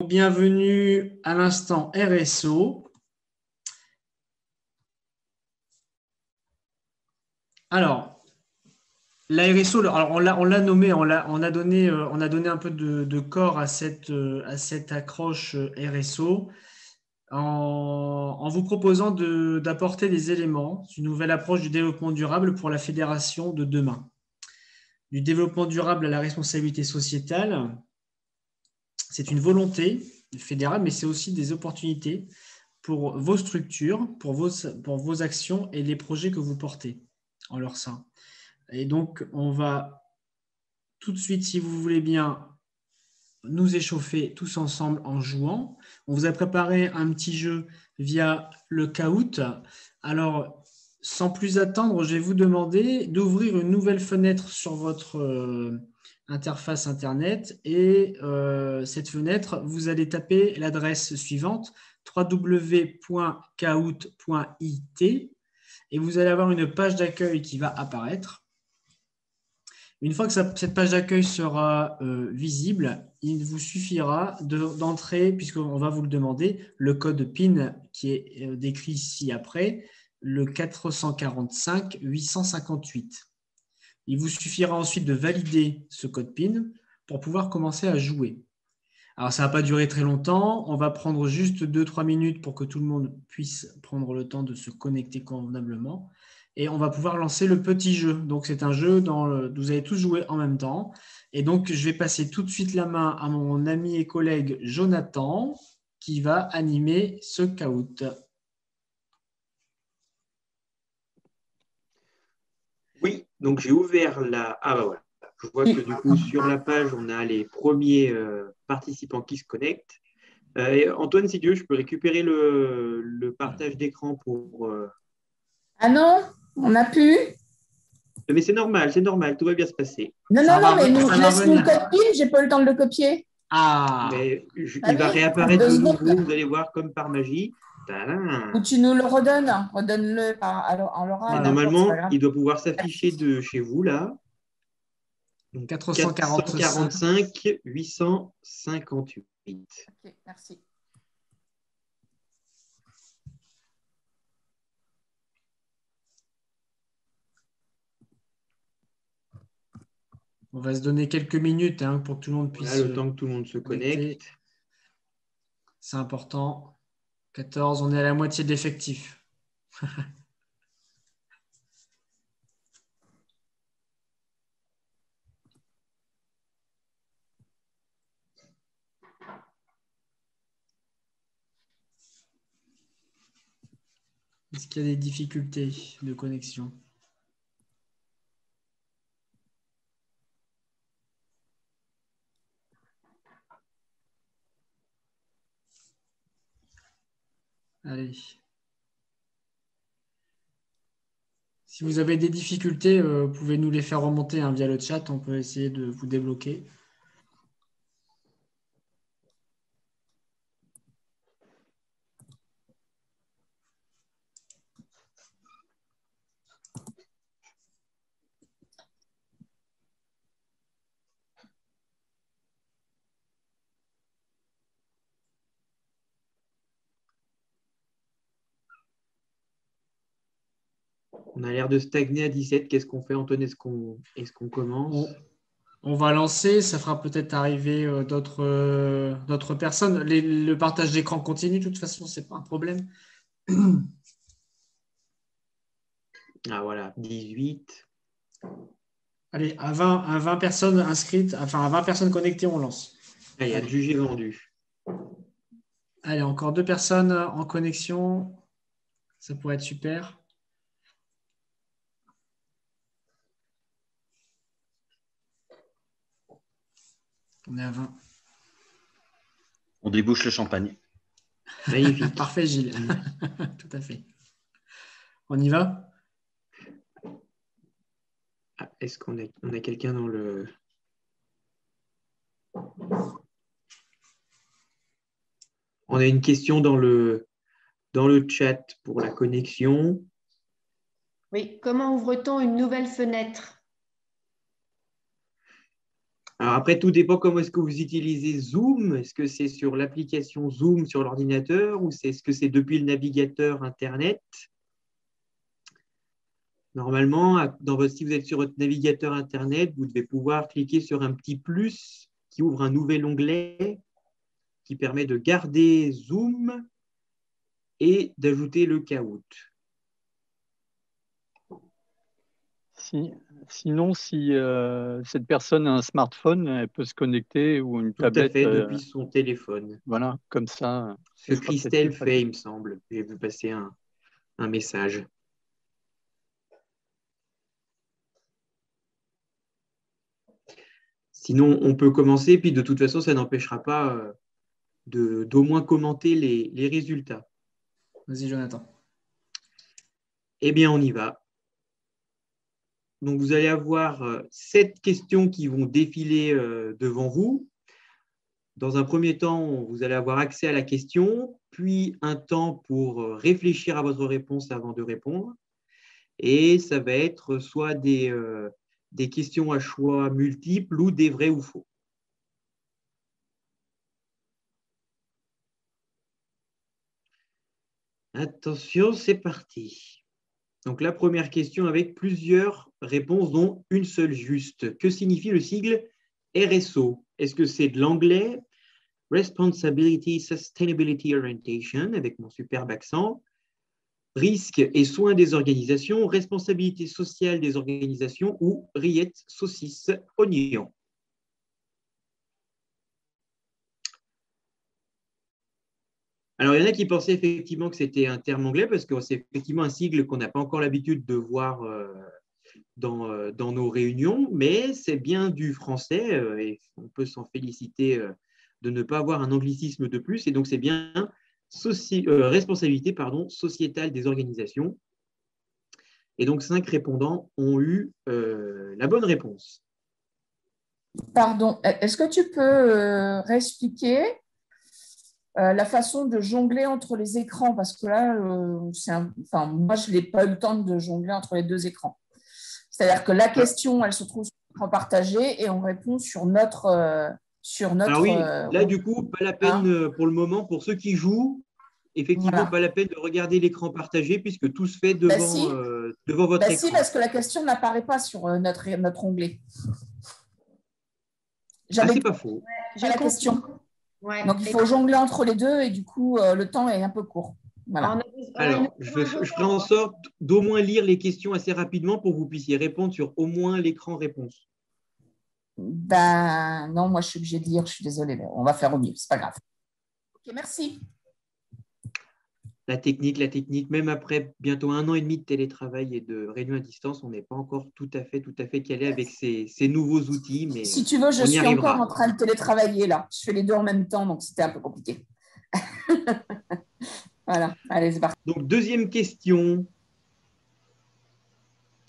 Bienvenue à l'instant RSO. Alors, la RSO, alors on l'a nommé, on a donné un peu de corps à cette accroche RSO en vous proposant d'apporter des éléments d'une nouvelle approche du développement durable pour la fédération de demain. Du développement durable à la responsabilité sociétale, c'est une volonté fédérale, mais c'est aussi des opportunités pour vos structures, pour vos actions et les projets que vous portez en leur sein. Et donc, on va tout de suite, si vous voulez bien, nous échauffer tous ensemble en jouant. On vous a préparé un petit jeu via le Kahoot. Alors, sans plus attendre, je vais vous demander d'ouvrir une nouvelle fenêtre sur votre interface Internet et cette fenêtre, vous allez taper l'adresse suivante www.kahoot.it et vous allez avoir une page d'accueil qui va apparaître. Une fois que cette page d'accueil sera visible, il vous suffira d'entrer, puisqu'on va vous le demander, le code PIN qui est décrit ci-après, le 445 858. Il vous suffira ensuite de valider ce code PIN pour pouvoir commencer à jouer. Alors, ça ne va pas durer très longtemps. On va prendre juste 2-3 minutes pour que tout le monde puisse prendre le temps de se connecter convenablement. Et on va pouvoir lancer le petit jeu. Donc, c'est un jeu où vous allez tous jouer en même temps. Et donc, je vais passer tout de suite la main à mon ami et collègue Jonathan qui va animer ce Kahoot. Oui, donc j'ai ouvert la… Ah bah voilà, je vois que du coup sur la page, on a les premiers participants qui se connectent. Antoine, si tu veux, je peux récupérer le partage d'écran pour… Ah non, on n'a pu. Mais c'est normal, tout va bien se passer. Non, mais laisse-nous le code PIN, j'ai pas eu le temps de le copier. Ah. Mais il va réapparaître de nouveau, vous allez voir, comme par magie. Tadam. Ou tu nous le redonnes, redonne-le en l'oral. Normalement, il doit pouvoir s'afficher de chez vous, là. Donc 445 858. Ok, merci. On va se donner quelques minutes pour que tout le monde puisse… Voilà, le temps que tout le monde se connecte. C'est important. 14, on est à la moitié de l'effectif. Est-ce qu'il y a des difficultés de connexion ? Allez. Si vous avez des difficultés, vous pouvez nous les faire remonter via le chat. On peut essayer de vous débloquer. On a l'air de stagner à 17. Qu'est-ce qu'on fait, Antoine? Est-ce qu'on commence? On va lancer. Ça fera peut-être arriver d'autres personnes. Le partage d'écran continue. De toute façon, ce n'est pas un problème. Ah voilà, 18. Allez, à 20 personnes inscrites, enfin à 20 personnes connectées, on lance. Ah, il y a du j'ai vendu. Allez, encore 2 personnes en connexion. Ça pourrait être super. On est à 20. On débouche le champagne. Magnifique. Parfait, Gilles. Tout à fait. On y va? Est-ce qu'on a quelqu'un dans le… On a une question dans le chat pour la connexion. Oui, comment ouvre-t-on une nouvelle fenêtre? Alors après, tout dépend comment est-ce que vous utilisez Zoom. Est-ce que c'est sur l'application Zoom sur l'ordinateur ou est-ce que c'est depuis le navigateur Internet? Normalement, si vous êtes sur votre navigateur Internet, vous devez pouvoir cliquer sur un petit plus qui ouvre un nouvel onglet qui permet de garder Zoom et d'ajouter le Kahoot. Sinon, si cette personne a un smartphone, elle peut se connecter ou une Tout à tablette. fait, depuis son téléphone. Voilà, comme ça. Ce que Christelle fait, il me semble. J'ai vu passer un message. Sinon, on peut commencer, puis de toute façon, ça n'empêchera pas d'au moins commenter les résultats. Vas-y, Jonathan. Eh bien, on y va. Donc, vous allez avoir 7 questions qui vont défiler devant vous. Dans un premier temps, vous allez avoir accès à la question, puis un temps pour réfléchir à votre réponse avant de répondre. Et ça va être soit des questions à choix multiples ou des vrais ou faux. Attention, c'est parti. Donc la première question avec plusieurs réponses, dont une seule juste. Que signifie le sigle RSO? Est-ce que c'est de l'anglais? Responsibility, Sustainability Orientation, avec mon superbe accent. Risque et soins des organisations, responsabilité sociale des organisations ou rillettes, saucisses, oignons. Alors, il y en a qui pensaient effectivement que c'était un terme anglais parce que c'est effectivement un sigle qu'on n'a pas encore l'habitude de voir dans nos réunions, mais c'est bien du français et on peut s'en féliciter de ne pas avoir un anglicisme de plus. Et donc, c'est bien responsabilité sociétale des organisations. Et donc, 5 répondants ont eu la bonne réponse. Pardon, est-ce que tu peux réexpliquer la façon de jongler entre les écrans? Parce que là, moi, je n'ai pas eu le temps de jongler entre les deux écrans. C'est-à-dire que la question, elle se trouve sur l'écran partagé et on répond sur notre… Alors oui, là, du coup, pas la peine pour le moment, pour ceux qui jouent, effectivement, pas la peine de regarder l'écran partagé puisque tout se fait devant votre écran. Si, parce que la question n'apparaît pas sur notre onglet. C'est pas faux. J'ai la question. Ouais. Donc, il faut jongler entre les deux et du coup, le temps est un peu court. Voilà. Alors, je ferai en sorte d'au moins lire les questions assez rapidement pour que vous puissiez répondre sur au moins l'écran réponse. Non, moi, je suis obligée de lire. Je suis désolée, mais on va faire au mieux. C'est pas grave. Ok, merci. La technique, même après bientôt 1 an et demi de télétravail et de réunion à distance, on n'est pas encore tout à fait calé avec ces nouveaux outils. Mais si tu veux, je suis encore en train de télétravailler là. Je fais les deux en même temps, donc c'était un peu compliqué. Voilà, allez, c'est parti. Donc, deuxième question.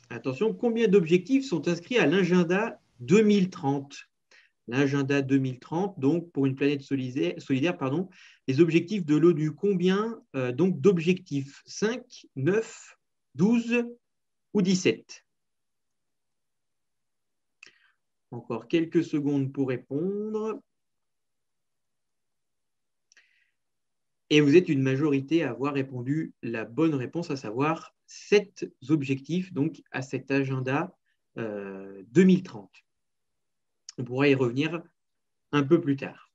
Attention, combien d'objectifs sont inscrits à l'agenda 2030? L'agenda 2030, donc pour une planète solidaire, les objectifs de l'ONU. Combien donc d'objectifs? 5, 9, 12 ou 17? Encore quelques secondes pour répondre. Et vous êtes une majorité à avoir répondu la bonne réponse, à savoir 7 objectifs donc à cet agenda 2030. On pourra y revenir un peu plus tard.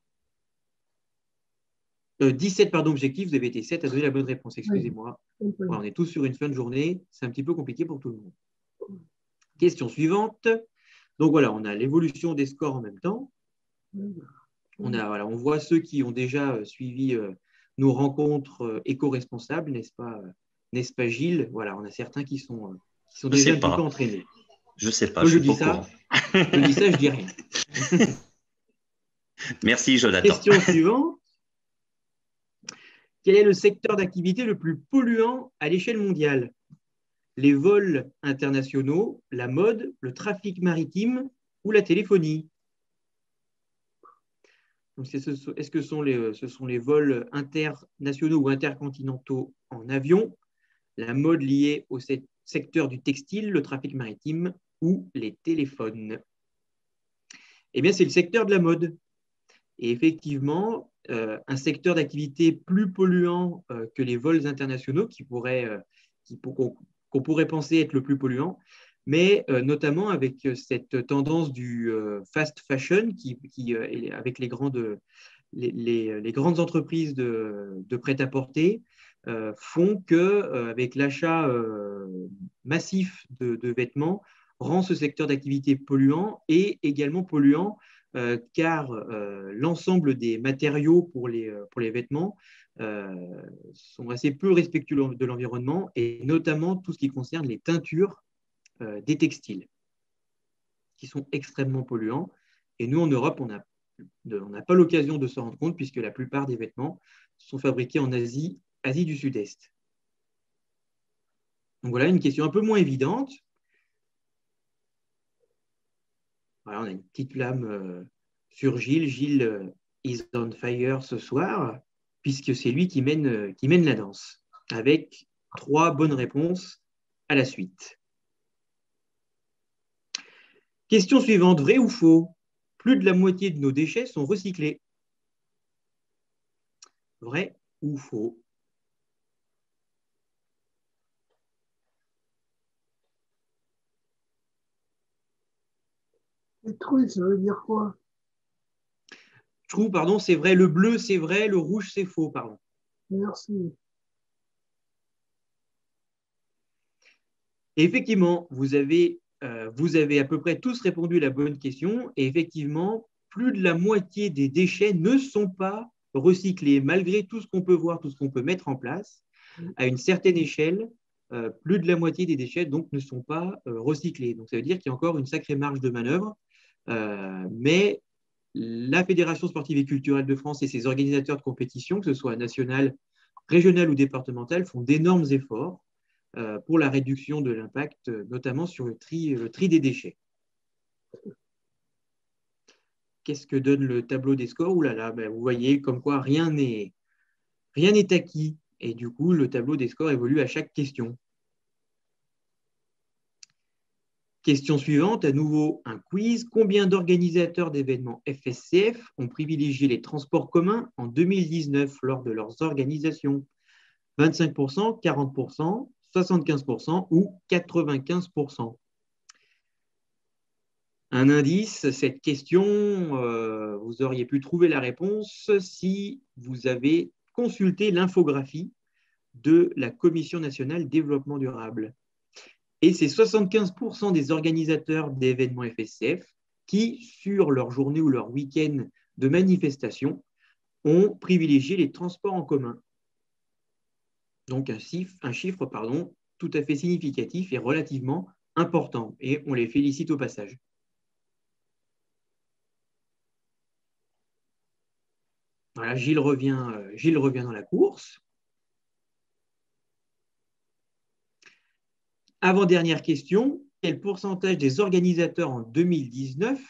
17 objectifs, vous avez été 7 à donner la bonne réponse, excusez-moi. Oui. Voilà, on est tous sur une fin de journée, c'est un petit peu compliqué pour tout le monde. Question suivante. Donc voilà, on a l'évolution des scores en même temps. On voit ceux qui ont déjà suivi nos rencontres éco-responsables, n'est-ce pas Gilles? Voilà, on a certains qui sont déjà un petit peu entraînés. Je ne sais pas, moi, je dis ça, je dis rien. Merci, Jonathan. Question suivante. Quel est le secteur d'activité le plus polluant à l'échelle mondiale? Les vols internationaux, la mode, le trafic maritime ou la téléphonie? Est-ce que ce sont les vols internationaux ou intercontinentaux en avion, la mode liée au secteur du textile, le trafic maritime ou les téléphones? Eh bien, c'est le secteur de la mode. Et effectivement, un secteur d'activité plus polluant que les vols internationaux qu'on pourrait penser être le plus polluant, mais notamment avec cette tendance du fast fashion avec les grandes entreprises de prêt-à-porter font qu'avec l'achat massif de vêtements, rend ce secteur d'activité polluant et également polluant car l'ensemble des matériaux pour les vêtements sont assez peu respectueux de l'environnement et notamment tout ce qui concerne les teintures des textiles qui sont extrêmement polluants. Et nous, en Europe, on n'a pas l'occasion de s'en rendre compte puisque la plupart des vêtements sont fabriqués en Asie du Sud-Est. Donc voilà une question un peu moins évidente. Voilà, on a une petite flamme sur Gilles. Gilles is on fire ce soir, puisque c'est lui qui mène la danse, avec 3 bonnes réponses à la suite. Question suivante, vrai ou faux? Plus de la moitié de nos déchets sont recyclés. Vrai ou faux? True, ça veut dire quoi? True, pardon, c'est vrai. Le bleu, c'est vrai. Le rouge, c'est faux, pardon. Merci. Et effectivement, vous avez à peu près tous répondu à la bonne question. Et effectivement, plus de la moitié des déchets ne sont pas recyclés, malgré tout ce qu'on peut voir, tout ce qu'on peut mettre en place. À une certaine échelle, plus de la moitié des déchets donc, ne sont pas recyclés. Donc, ça veut dire qu'il y a encore une sacrée marge de manœuvre. Mais la Fédération sportive et culturelle de France et ses organisateurs de compétition, que ce soit national, régional ou départemental, font d'énormes efforts pour la réduction de l'impact, notamment sur le tri des déchets. Qu'est-ce que donne le tableau des scores? Ouh là là, ben vous voyez comme quoi rien n'est acquis. Et du coup, le tableau des scores évolue à chaque question. Question suivante, à nouveau un quiz. Combien d'organisateurs d'événements FSCF ont privilégié les transports communs en 2019 lors de leurs organisations? 25%, 40%, 75% ou 95%? Un indice, cette question, vous auriez pu trouver la réponse si vous avez consulté l'infographie de la Commission nationale développement durable. Et c'est 75% des organisateurs d'événements FSCF qui, sur leur journée ou leur week-end de manifestation, ont privilégié les transports en commun. Donc un chiffre tout à fait significatif et relativement important. Et on les félicite au passage. Voilà, Gilles revient dans la course. Avant-dernière question, quel pourcentage des organisateurs en 2019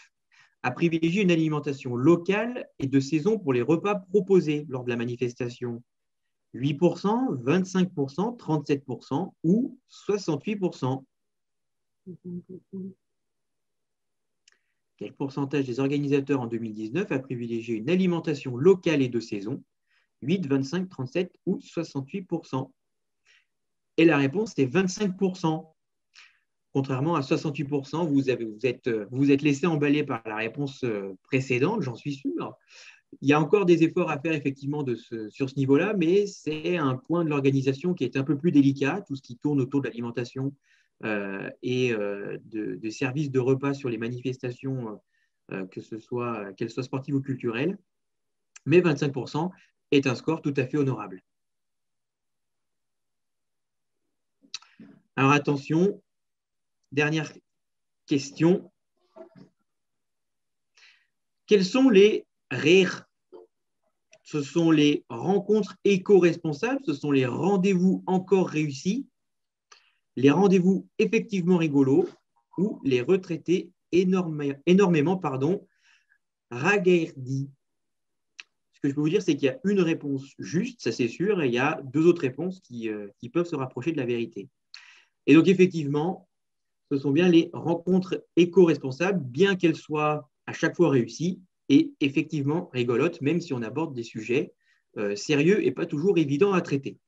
a privilégié une alimentation locale et de saison pour les repas proposés lors de la manifestation? 8%, 25%, 37% ou 68%? Quel pourcentage des organisateurs en 2019 a privilégié une alimentation locale et de saison? 8, 25, 37 ou 68%? Et la réponse est 25%. Contrairement à 68%, vous êtes laissé emballer par la réponse précédente, j'en suis sûr. Il y a encore des efforts à faire effectivement sur ce niveau-là, mais c'est un point de l'organisation qui est un peu plus délicat, tout ce qui tourne autour de l'alimentation et de services de repas sur les manifestations, qu'elles soient sportives ou culturelles. Mais 25% est un score tout à fait honorable. Alors attention, dernière question. Quels sont les RER? Ce sont les rencontres éco-responsables, ce sont les rendez-vous encore réussis, les rendez-vous effectivement rigolos ou les retraités énormément ragaillardis. Ce que je peux vous dire, c'est qu'il y a une réponse juste, ça c'est sûr, et il y a 2 autres réponses qui peuvent se rapprocher de la vérité. Et donc effectivement, ce sont bien les rencontres éco-responsables, bien qu'elles soient à chaque fois réussie et effectivement rigolote, même si on aborde des sujets sérieux et pas toujours évidents à traiter.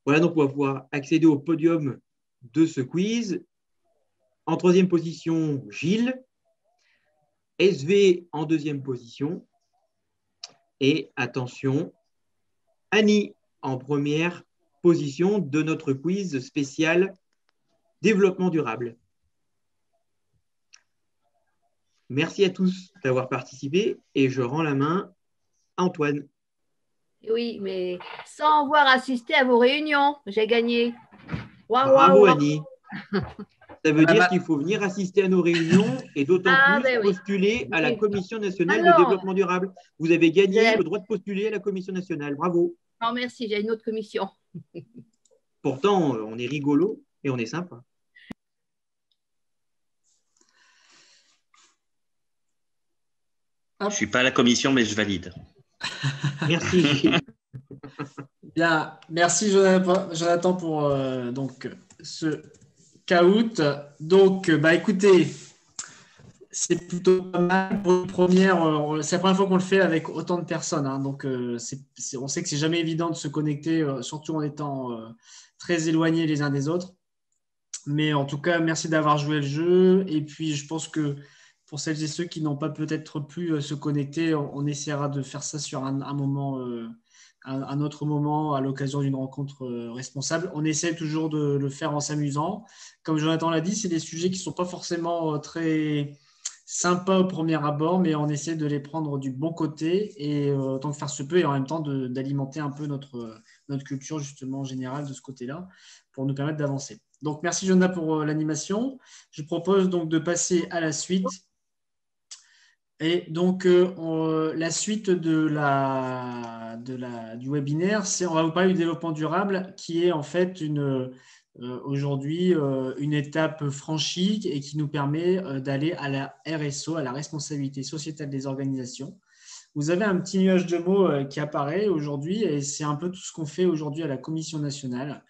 Voilà, donc on va pouvoir accéder au podium de ce quiz. En troisième position, Gilles. SV en deuxième position. Et attention, Annie en première position de notre quiz spécial développement durable. Merci à tous d'avoir participé et je rends la main à Antoine. Oui, mais sans avoir assisté à vos réunions, j'ai gagné. Waouh, Bravo waouh, Annie. Ça veut dire qu'il faut venir assister à nos réunions et d'autant plus ben oui. postuler à la Oui. Commission nationale de Alors, développement durable. Vous avez gagné j'ai- le droit de postuler à la Commission nationale. Bravo. Non, merci, j'ai une autre commission. Pourtant, on est rigolo et on est sympa. Je ne suis pas à la commission, mais je valide. Merci Gilles. Bien, merci Jonathan pour donc, ce caout. Donc, écoutez, c'est plutôt pas mal pour une première. C'est la première fois qu'on le fait avec autant de personnes. Hein, donc, on sait que c'est jamais évident de se connecter, surtout en étant très éloignés les uns des autres. Mais en tout cas, merci d'avoir joué le jeu. Et puis, je pense que pour celles et ceux qui n'ont pas peut-être pu se connecter, on essaiera de faire ça sur un moment, un autre moment, à l'occasion d'une rencontre responsable. On essaie toujours de le faire en s'amusant. Comme Jonathan l'a dit, c'est des sujets qui ne sont pas forcément très sympas au premier abord, mais on essaie de les prendre du bon côté et autant que faire se peut, et en même temps d'alimenter un peu notre culture justement générale de ce côté-là pour nous permettre d'avancer. Donc, merci Jonathan pour l'animation. Je propose donc de passer à la suite. Et donc, la suite du webinaire, on va vous parler du développement durable, qui est en fait aujourd'hui une étape franchie et qui nous permet d'aller à la RSO, à la responsabilité sociétale des organisations. Vous avez un petit nuage de mots qui apparaît aujourd'hui et c'est un peu tout ce qu'on fait aujourd'hui à la Commission nationale.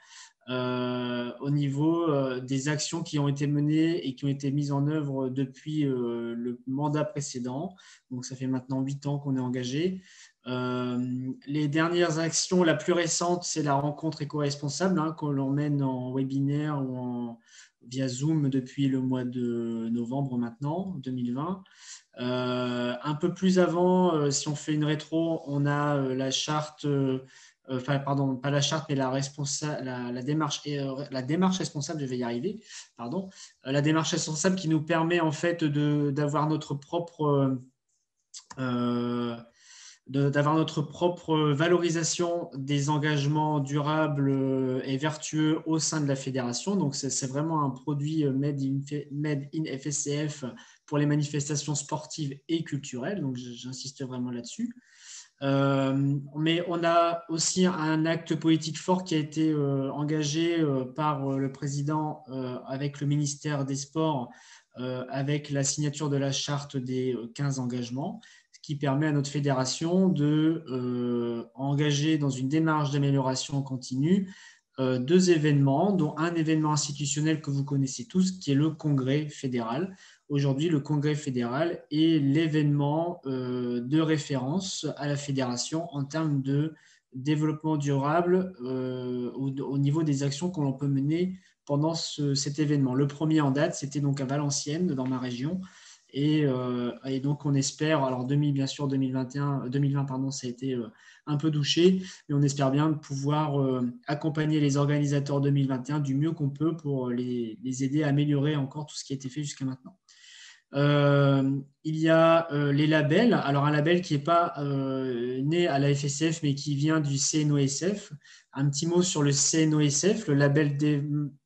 Au niveau des actions qui ont été menées et qui ont été mises en œuvre depuis le mandat précédent. Donc, ça fait maintenant 8 ans qu'on est engagé. Les dernières actions, la plus récente, c'est la rencontre éco-responsable que l'on mène en webinaire ou via Zoom depuis le mois de novembre maintenant, 2020. Un peu plus avant, si on fait une rétro, on a la charte... pardon, pas la charte, mais la démarche responsable, je vais y arriver, pardon, la démarche responsable qui nous permet en fait d'avoir notre propre valorisation des engagements durables et vertueux au sein de la fédération. Donc, c'est vraiment un produit made in FSCF pour les manifestations sportives et culturelles. Donc, j'insiste vraiment là-dessus. Mais on a aussi un acte politique fort qui a été engagé par le président avec le ministère des Sports, avec la signature de la charte des 15 engagements, ce qui permet à notre fédération d'engager dans une démarche d'amélioration continue 2 événements, dont un événement institutionnel que vous connaissez tous, qui est le Congrès fédéral. Aujourd'hui, le Congrès fédéral est l'événement de référence à la fédération en termes de développement durable au niveau des actions qu'on peut mener pendant cet événement. Le premier en date, c'était donc à Valenciennes, dans ma région. Et donc, on espère, alors bien sûr 2020, ça a été un peu douché, mais on espère bien pouvoir accompagner les organisateurs 2021 du mieux qu'on peut pour les aider à améliorer encore tout ce qui a été fait jusqu'à maintenant. Il y a les labels. Alors, un label qui n'est pas né à la FSF, mais qui vient du CNOSF. Un petit mot sur le CNOSF, le label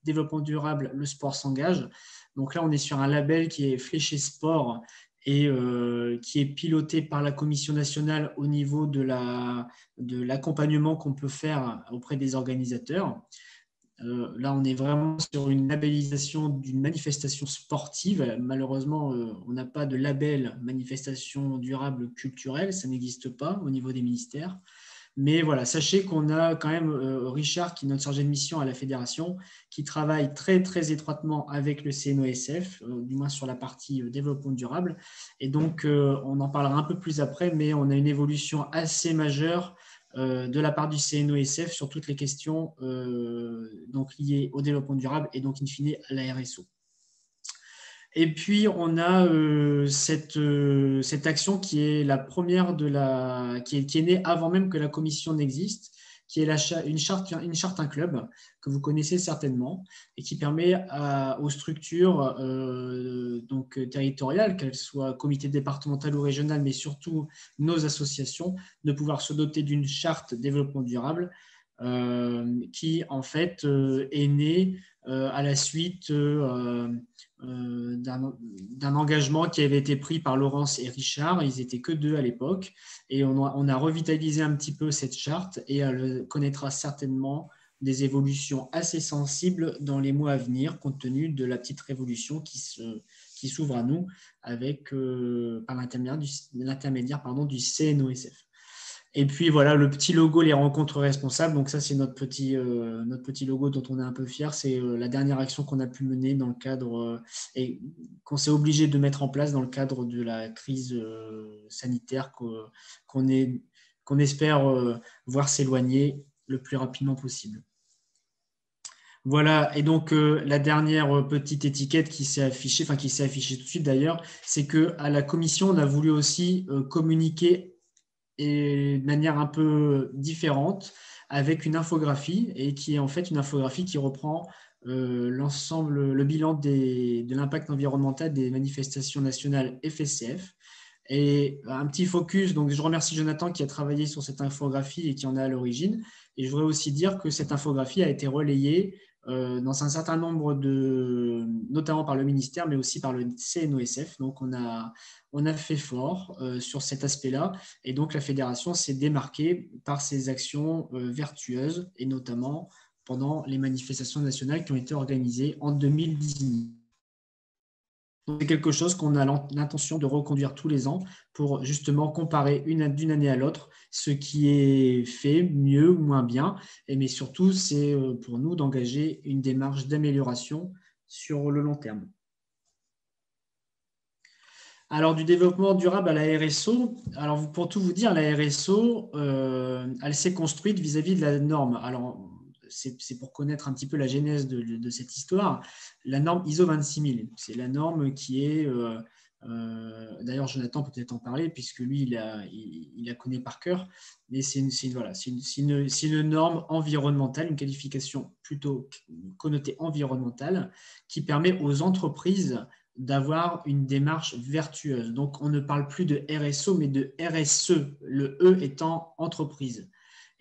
développement durable, le sport s'engage. Donc là, on est sur un label qui est fléché sport et qui est piloté par la Commission nationale au niveau de l'accompagnement qu'on peut faire auprès des organisateurs. Là, on est vraiment sur une labellisation d'une manifestation sportive. Malheureusement, on n'a pas de label manifestation durable culturelle. Ça n'existe pas au niveau des ministères. Mais voilà, sachez qu'on a quand même Richard, qui est notre chargé de mission à la fédération, qui travaille très, très étroitement avec le CNOSF, du moins sur la partie développement durable. Et donc, on en parlera un peu plus après, mais on a une évolution assez majeure de la part du CNOSF sur toutes les questions donc liées au développement durable et donc, in fine, à la RSO. Et puis, on a cette action qui est la première qui est née avant même que la commission n'existe, qui est une charte, un club, que vous connaissez certainement, et qui permet aux structures donc, territoriales, qu'elles soient comité départemental ou régional, mais surtout nos associations, de pouvoir se doter d'une charte développement durable qui, en fait, est née à la suite d'un engagement qui avait été pris par Laurence et Richard. Ils n'étaient que 2 à l'époque. Et on a revitalisé un petit peu cette charte et elle connaîtra certainement des évolutions assez sensibles dans les mois à venir, compte tenu de la petite révolution qui s'ouvre à nous par l'intermédiaire du CNOSF. Et puis voilà, le petit logo, les rencontres responsables. Donc ça, c'est notre petit logo dont on est un peu fier. C'est la dernière action qu'on a pu mener dans le cadre et qu'on s'est obligé de mettre en place dans le cadre de la crise sanitaire qu'on espère voir s'éloigner le plus rapidement possible. Voilà, et donc la dernière petite étiquette qui s'est affichée tout de suite d'ailleurs, c'est qu'à la commission, on a voulu aussi communiquer et de manière un peu différente avec une infographie et qui est en fait une infographie qui reprend le bilan de l'impact environnemental des manifestations nationales FSCF. Et un petit focus, donc je remercie Jonathan qui a travaillé sur cette infographie et qui en est à l'origine. Et je voudrais aussi dire que cette infographie a été relayée dans un certain nombre notamment par le ministère, mais aussi par le CNOSF. Donc, on a fait fort sur cet aspect-là. Et donc, la fédération s'est démarquée par ses actions vertueuses, et notamment pendant les manifestations nationales qui ont été organisées en 2019. C'est quelque chose qu'on a l'intention de reconduire tous les ans pour justement comparer d'une année à l'autre ce qui est fait mieux ou moins bien. Mais surtout, c'est pour nous d'engager une démarche d'amélioration sur le long terme. Alors, du développement durable à la RSO, alors pour tout vous dire, la RSO, elle s'est construite vis-à-vis de la norme. Alors, c'est pour connaître un petit peu la genèse de cette histoire. La norme ISO 26000, c'est la norme qui est, d'ailleurs Jonathan peut peut-être en parler puisque lui il la connaît par cœur, mais c'est une norme environnementale, une qualification plutôt connotée environnementale qui permet aux entreprises d'avoir une démarche vertueuse. Donc on ne parle plus de RSO mais de RSE, le E étant entreprise.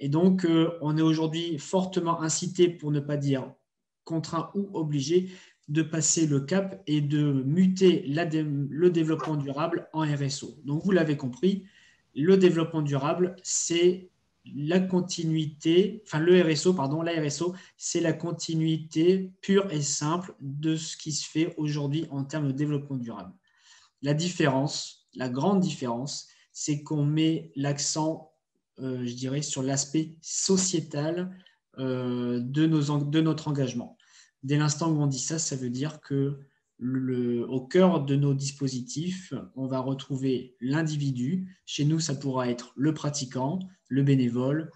Et donc, on est aujourd'hui fortement incité, pour ne pas dire contraint ou obligé, de passer le cap et de muter le développement durable en RSO. Donc, vous l'avez compris, le développement durable, c'est la continuité, enfin le RSO, pardon, la RSO, c'est la continuité pure et simple de ce qui se fait aujourd'hui en termes de développement durable. La différence, la grande différence, c'est qu'on met l'accent je dirais, sur l'aspect sociétal de notre engagement. Dès l'instant où on dit ça, ça veut dire que au cœur de nos dispositifs, on va retrouver l'individu. Chez nous, ça pourra être le pratiquant, le bénévole,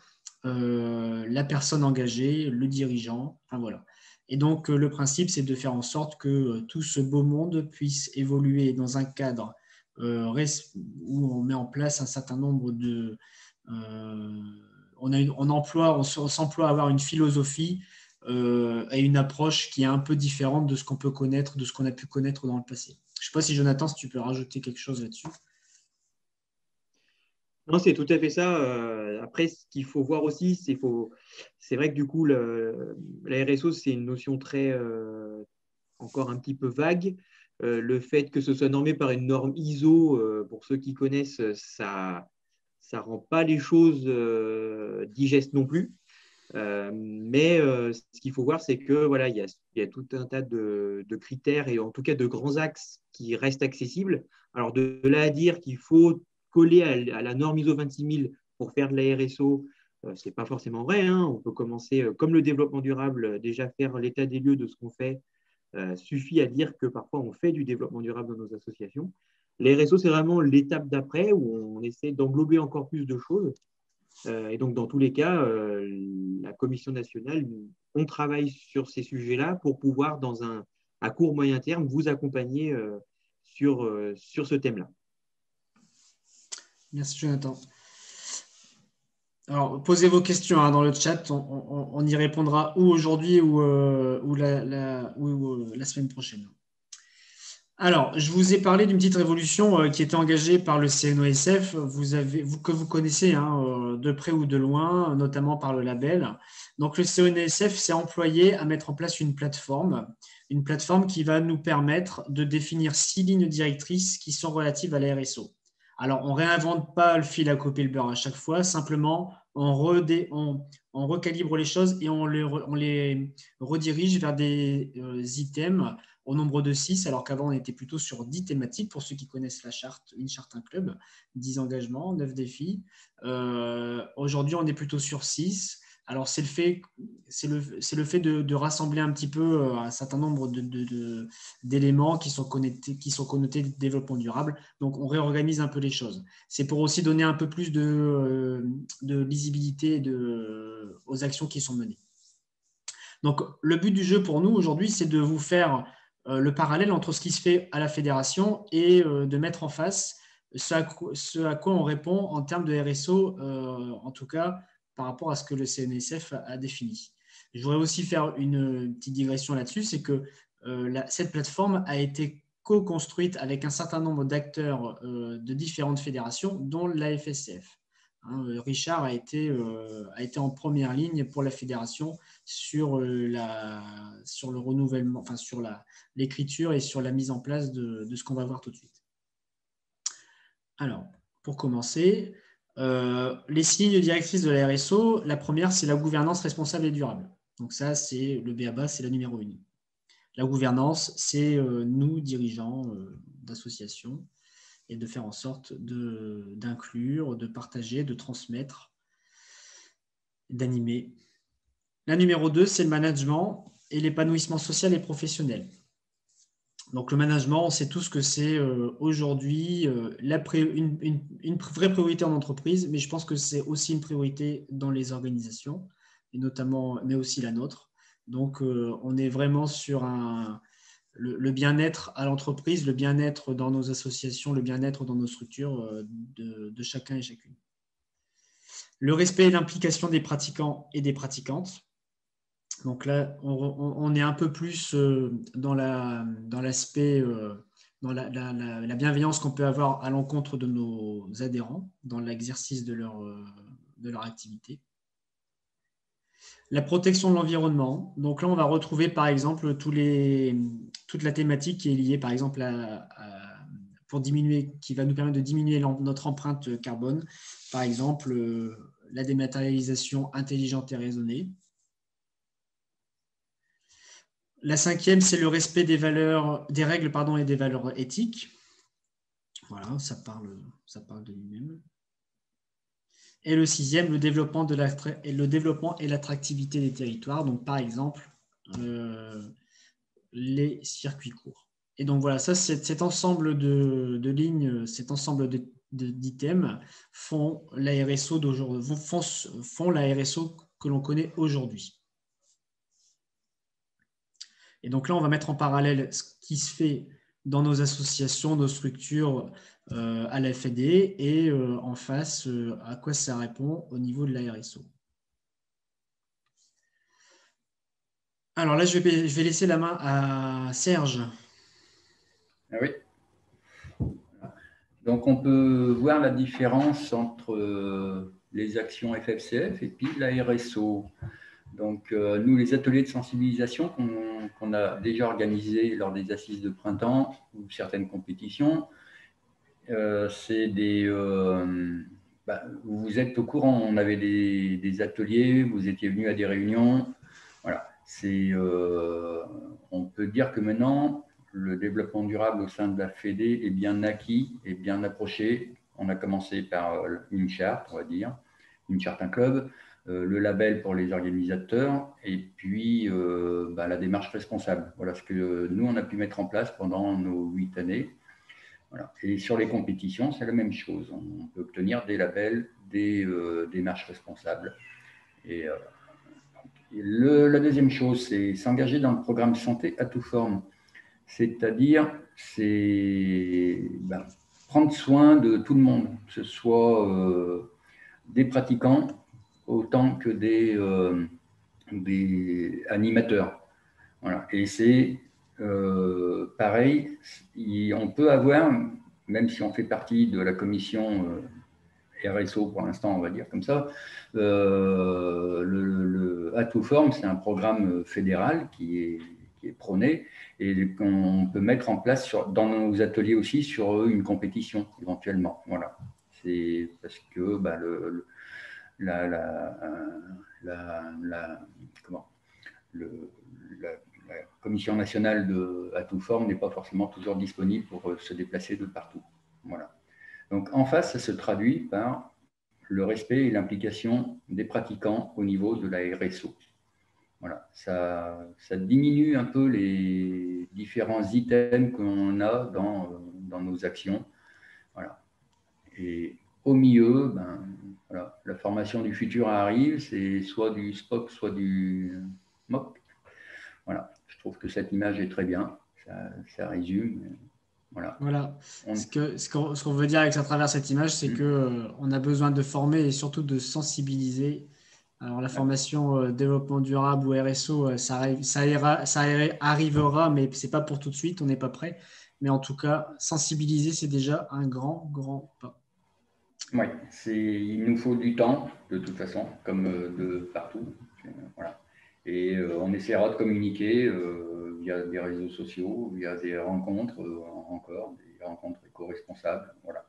la personne engagée, le dirigeant, enfin voilà. Et donc, le principe, c'est de faire en sorte que tout ce beau monde puisse évoluer dans un cadre où on met en place un certain nombre de... on s'emploie à avoir une philosophie et une approche qui est un peu différente de ce qu'on peut connaître, de ce qu'on a pu connaître dans le passé. Je ne sais pas si Jonathan, si tu peux rajouter quelque chose là-dessus. Non, c'est tout à fait ça. Après, ce qu'il faut voir aussi, c'est vrai que du coup, la RSO, c'est une notion très encore un petit peu vague. Le fait que ce soit normé par une norme ISO, pour ceux qui connaissent, ça ne rend pas les choses digestes non plus. Mais ce qu'il faut voir, c'est que voilà, il y a tout un tas de critères et en tout cas de grands axes qui restent accessibles. Alors de là à dire qu'il faut coller à la norme ISO 26000 pour faire de la RSO, Ce n'est pas forcément vrai, hein. On peut commencer, comme le développement durable, déjà faire l'état des lieux de ce qu'on fait. Suffit à dire que parfois on fait du développement durable dans nos associations. Les RSO, c'est vraiment l'étape d'après où on essaie d'englober encore plus de choses. Et donc, dans tous les cas, la Commission nationale, on travaille sur ces sujets-là pour pouvoir, à court moyen terme, vous accompagner sur ce thème-là. Merci, Jonathan. Alors, posez vos questions dans le chat. On y répondra ou aujourd'hui ou la semaine prochaine. Alors, je vous ai parlé d'une petite révolution qui était engagée par le CNOSF, que vous connaissez de près ou de loin, notamment par le label. Donc, le CNOSF s'est employé à mettre en place une plateforme qui va nous permettre de définir 6 lignes directrices qui sont relatives à la RSO. Alors, on ne réinvente pas le fil à couper le beurre à chaque fois, simplement on recalibre les choses et on les redirige vers des items au nombre de 6, alors qu'avant on était plutôt sur 10 thématiques, pour ceux qui connaissent la charte, une charte, un club, 10 engagements, 9 défis. Aujourd'hui, on est plutôt sur 6. Alors, c'est le fait de rassembler un petit peu un certain nombre d'éléments qui sont connotés de développement durable. Donc, on réorganise un peu les choses. C'est pour aussi donner un peu plus de lisibilité aux actions qui sont menées. Donc, le but du jeu pour nous aujourd'hui, c'est de vous faire le parallèle entre ce qui se fait à la fédération et de mettre en face ce à quoi on répond en termes de RSO, en tout cas par rapport à ce que le CNSF a défini. Je voudrais aussi faire une petite digression là-dessus, c'est que cette plateforme a été co-construite avec un certain nombre d'acteurs de différentes fédérations, dont la FSCF. Richard a été en première ligne pour la fédération sur le renouvellement, enfin sur l'écriture et sur la mise en place de ce qu'on va voir tout de suite. Alors, pour commencer, les 6 lignes directrices de la RSO, la première, c'est la gouvernance responsable et durable. Donc ça, c'est le BABA, c'est la numéro 1. La gouvernance, c'est nous, dirigeants d'associations, et de faire en sorte d'inclure, de partager, de transmettre, d'animer. La numéro 2, c'est le management et l'épanouissement social et professionnel. Donc le management, on sait tous que c'est aujourd'hui une vraie priorité en entreprise, mais je pense que c'est aussi une priorité dans les organisations, et notamment, mais aussi la nôtre. Donc on est vraiment sur le bien-être à l'entreprise, le bien-être dans nos associations, le bien-être dans nos structures de chacun et chacune. Le respect et l'implication des pratiquants et des pratiquantes. Donc là, on est un peu plus dans l'aspect, dans la bienveillance qu'on peut avoir à l'encontre de nos adhérents dans l'exercice de leur activité. La protection de l'environnement. Donc là, on va retrouver par exemple toute la thématique qui est liée par exemple qui va nous permettre de diminuer notre empreinte carbone. Par exemple, la dématérialisation intelligente et raisonnée. La 5e, c'est le respect des règles et des valeurs éthiques. Voilà, ça parle de lui-même. Et le 6e, le développement et l'attractivité des territoires. Donc, par exemple, les circuits courts. Et donc, voilà, ça, cet ensemble de lignes, cet ensemble d'items font la RSO d'aujourd'hui, font la RSO que l'on connaît aujourd'hui. Et donc là, on va mettre en parallèle ce qui se fait dans nos associations, nos structures à la FED et en face, à quoi ça répond au niveau de la RSO. Alors là, je vais laisser la main à Serge. Oui. Donc, on peut voir la différence entre les actions FFCF et puis la RSO. Donc, nous, les ateliers de sensibilisation qu'on a déjà organisés lors des assises de printemps ou certaines compétitions, c'est vous êtes au courant, on avait des ateliers, vous étiez venus à des réunions. Voilà. On peut dire que maintenant, le développement durable au sein de la FEDE est bien acquis et bien approché. On a commencé par une charte, on va dire, une charte, un club. le label pour les organisateurs et puis la démarche responsable. Voilà ce que nous, on a pu mettre en place pendant nos 8 années. Voilà. Et sur les compétitions, c'est la même chose. On peut obtenir des labels, des démarches responsables. Et la deuxième chose, c'est s'engager dans le programme santé à toute forme. C'est-à-dire, prendre soin de tout le monde, que ce soit des pratiquants autant que des animateurs. Voilà. Et c'est pareil, on peut avoir, même si on fait partie de la commission RSO pour l'instant, on va dire comme ça, le à tout forme, c'est un programme fédéral qui est prôné et qu'on peut mettre en place dans nos ateliers aussi sur une compétition éventuellement. Voilà. C'est parce que la commission nationale à tout forme n'est pas forcément toujours disponible pour se déplacer de partout. Voilà. Donc, en face, ça se traduit par le respect et l'implication des pratiquants au niveau de la RSO. Voilà. Ça diminue un peu les différents items qu'on a dans nos actions. Voilà. Et au milieu, voilà, la formation du futur arrive, c'est soit du SPOC, soit du MOC. Voilà. Je trouve que cette image est très bien. Ça résume. Voilà. Ce qu'on veut dire à travers cette image, c'est qu'on a besoin de former et surtout de sensibiliser. Alors, la formation développement durable ou RSO, ça arrivera, mais ce n'est pas pour tout de suite, on n'est pas prêt. Mais en tout cas, sensibiliser, c'est déjà un grand, grand pas. Oui, il nous faut du temps, de toute façon, comme de partout. Voilà. Et on essaiera de communiquer via des réseaux sociaux, via des rencontres, des rencontres éco-responsables. Voilà.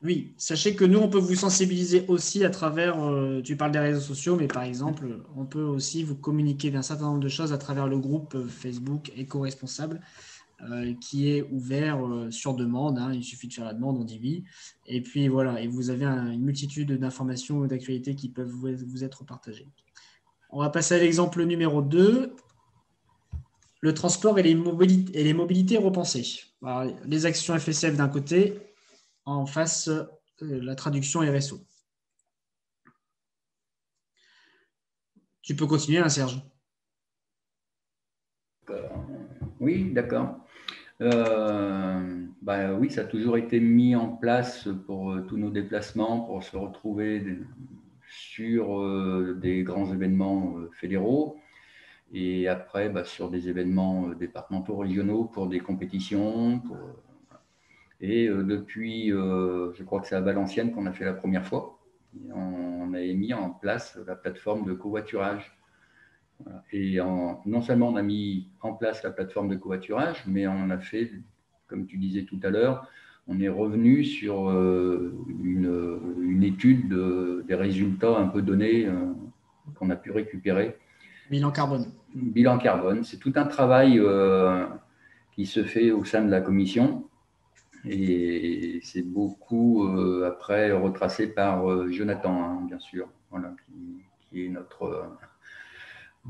Oui, sachez que nous, on peut vous sensibiliser aussi à travers, tu parles des réseaux sociaux, mais par exemple, on peut aussi vous communiquer d'un certain nombre de choses à travers le groupe Facebook éco-responsable qui est ouvert sur demande. Hein, il suffit de faire la demande, on dit oui. Et puis voilà, et vous avez une multitude d'informations ou d'actualités qui peuvent vous être partagées. On va passer à l'exemple numéro 2. Le transport et les mobilités repensées. Alors, les actions FSF d'un côté, en face, la traduction RSO. Tu peux continuer, hein, Serge. Oui, d'accord. Oui, ça a toujours été mis en place pour tous nos déplacements, pour se retrouver sur des grands événements fédéraux et après sur des événements départementaux, régionaux pour des compétitions. Et depuis, je crois que c'est à Valenciennes qu'on a fait la première fois. On avait mis en place la plateforme de covoiturage. Voilà. Et non seulement on a mis en place la plateforme de covoiturage, mais on a fait, comme tu disais tout à l'heure, on est revenu sur une étude des résultats un peu donnés qu'on a pu récupérer. Bilan carbone. Bilan carbone, c'est tout un travail qui se fait au sein de la commission. Et c'est beaucoup après retracé par Jonathan, hein, bien sûr, voilà, qui est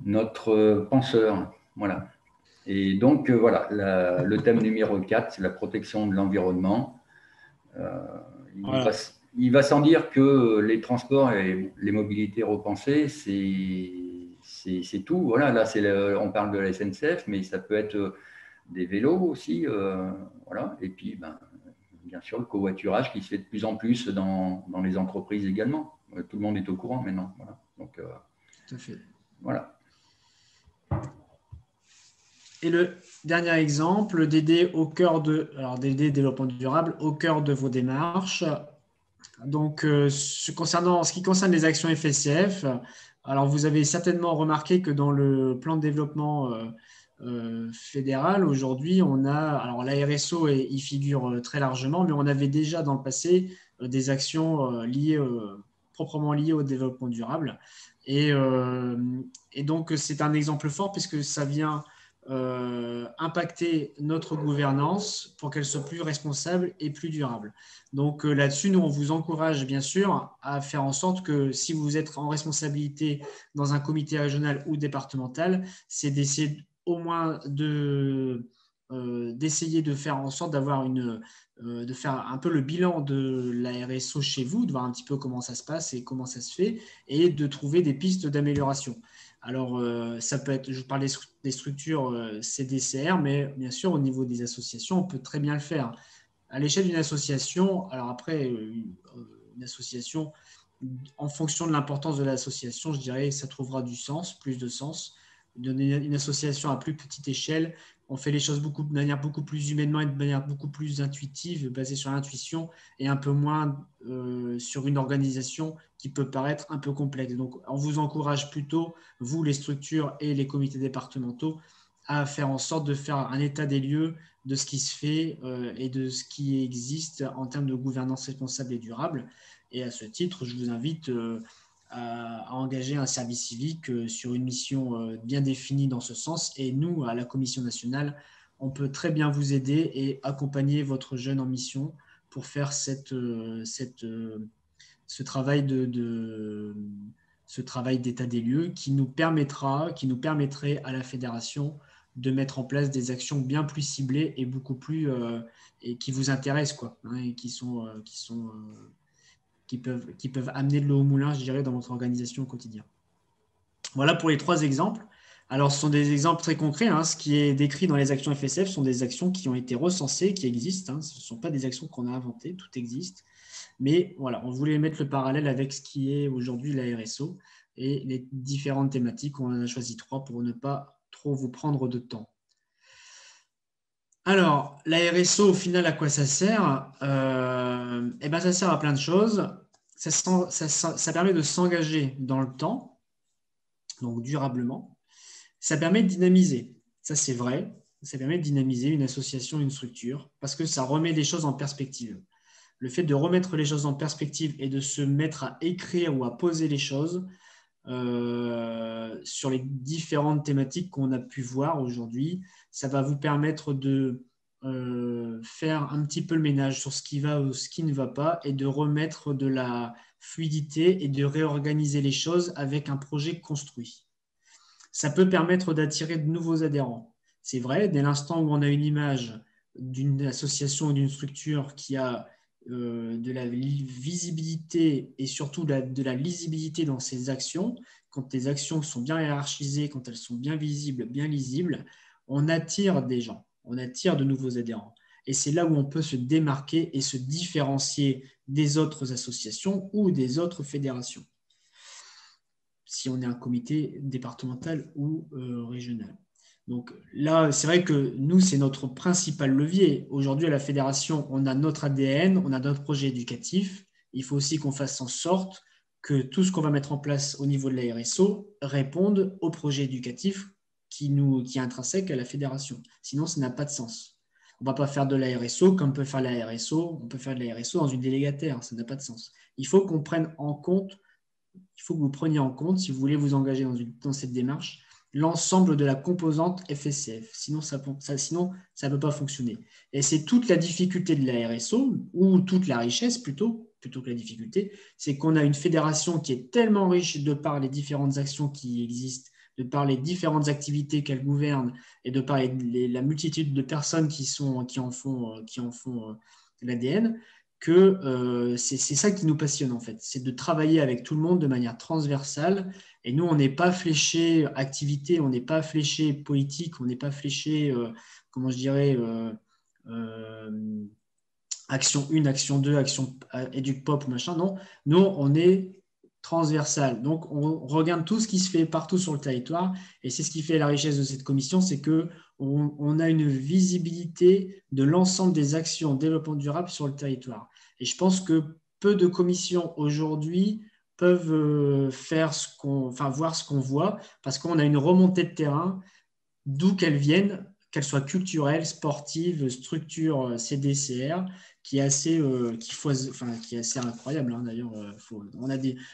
notre penseur. Voilà. Et donc, voilà, le thème numéro 4, c'est la protection de l'environnement. Il va sans dire que les transports et les mobilités repensées, c'est tout. Voilà, là, on parle de la SNCF, mais ça peut être des vélos aussi. Voilà. Et puis, bien sûr, le covoiturage qui se fait de plus en plus dans les entreprises également. Tout le monde est au courant maintenant. Voilà. Donc, tout à fait. Voilà. Et le dernier exemple, DD développement durable, au cœur de vos démarches. Donc, ce qui concerne les actions FSCF, alors vous avez certainement remarqué que dans le plan de développement fédéral, aujourd'hui, on a, alors la RSO y figure très largement, mais on avait déjà dans le passé des actions proprement liées au développement durable. Et donc, c'est un exemple fort puisque ça vient impacter notre gouvernance pour qu'elle soit plus responsable et plus durable. Donc là-dessus, nous, on vous encourage bien sûr à faire en sorte que si vous êtes en responsabilité dans un comité régional ou départemental, c'est d'essayer au moins d'essayer de faire en sorte de faire un peu le bilan de la RSO chez vous, de voir un petit peu comment ça se passe et comment ça se fait, et de trouver des pistes d'amélioration. Alors, ça peut être, je parle des structures CDCR, mais bien sûr, au niveau des associations, on peut très bien le faire. À l'échelle d'une association, alors après, une association, en fonction de l'importance de l'association, je dirais que ça trouvera du sens, plus de sens. Une association à plus petite échelle, on fait les choses de manière beaucoup plus humainement et de manière beaucoup plus intuitive, basée sur l'intuition et un peu moins sur une organisation qui peut paraître un peu complexe. Donc, on vous encourage plutôt, vous, les structures et les comités départementaux, à faire en sorte de faire un état des lieux de ce qui se fait et de ce qui existe en termes de gouvernance responsable et durable. Et à ce titre, je vous invite à engager un service civique sur une mission bien définie dans ce sens. Et nous, à la Commission nationale, on peut très bien vous aider et accompagner votre jeune en mission pour faire ce travail d'état des lieux qui nous permettrait à la fédération de mettre en place des actions bien plus ciblées et beaucoup plus et qui vous intéressent, quoi, hein, et qui peuvent amener de l'eau au moulin, je dirais, dans votre organisation au quotidien. Voilà pour les 3 exemples. Alors, ce sont des exemples très concrets, hein. Ce qui est décrit dans les actions FSF sont des actions qui ont été recensées, qui existent, hein. Ce ne sont pas des actions qu'on a inventées, tout existe. Mais voilà, on voulait mettre le parallèle avec ce qui est aujourd'hui la RSO et les différentes thématiques. On en a choisi 3 pour ne pas trop vous prendre de temps. Alors, la RSO, au final, à quoi ça sert? Ça sert à plein de choses. Ça permet de s'engager dans le temps, donc durablement. Ça permet de dynamiser. Ça, c'est vrai. Ça permet de dynamiser une association, une structure, parce que ça remet les choses en perspective. Le fait de remettre les choses en perspective et de se mettre à écrire ou à poser les choses sur les différentes thématiques qu'on a pu voir aujourd'hui, ça va vous permettre de faire un petit peu le ménage sur ce qui va ou ce qui ne va pas et de remettre de la fluidité et de réorganiser les choses avec un projet construit. Ça peut permettre d'attirer de nouveaux adhérents. C'est vrai, dès l'instant où on a une image d'une association ou d'une structure qui a de la visibilité et surtout de la lisibilité dans ses actions, quand les actions sont bien hiérarchisées, quand elles sont bien visibles, bien lisibles, on attire des gens, on attire de nouveaux adhérents. Et c'est là où on peut se démarquer et se différencier des autres associations ou des autres fédérations, si on est un comité départemental ou régional. Donc là, c'est vrai que nous, c'est notre principal levier. Aujourd'hui, à la fédération, on a notre ADN, on a notre projet éducatif. Il faut aussi qu'on fasse en sorte que tout ce qu'on va mettre en place au niveau de la RSO réponde au projet éducatif qui est intrinsèque à la fédération. Sinon, ça n'a pas de sens. On ne va pas faire de la RSO comme peut faire la RSO. On peut faire de la RSO dans une délégataire. Ça n'a pas de sens. Il faut qu'on prenne en compte, il faut que vous preniez en compte, si vous voulez vous engager dans cette démarche, l'ensemble de la composante FSCF. Sinon, ça ne peut pas fonctionner. Et c'est toute la difficulté de la RSO, ou toute la richesse plutôt que la difficulté, c'est qu'on a une fédération qui est tellement riche de par les différentes actions qui existent, de par les différentes activités qu'elle gouverne et de par la multitude de personnes qui en font l'ADN, que c'est ça qui nous passionne en fait. C'est de travailler avec tout le monde de manière transversale. Et nous, on n'est pas fléché activité, on n'est pas fléché politique, on n'est pas fléché, action 1, action 2, action éduc-pop, machin. Non, nous, on est transversal. Donc, on regarde tout ce qui se fait partout sur le territoire. Et c'est ce qui fait la richesse de cette commission, c'est qu'on a une visibilité de l'ensemble des actions en développement durable sur le territoire. Et je pense que peu de commissions aujourd'hui peuvent voir ce qu'on voit, parce qu'on a une remontée de terrain, d'où qu'elles viennent, qu'elle soit culturelle, sportive, structure CDCR, qui est assez, qui est assez incroyable. Hein, d'ailleurs,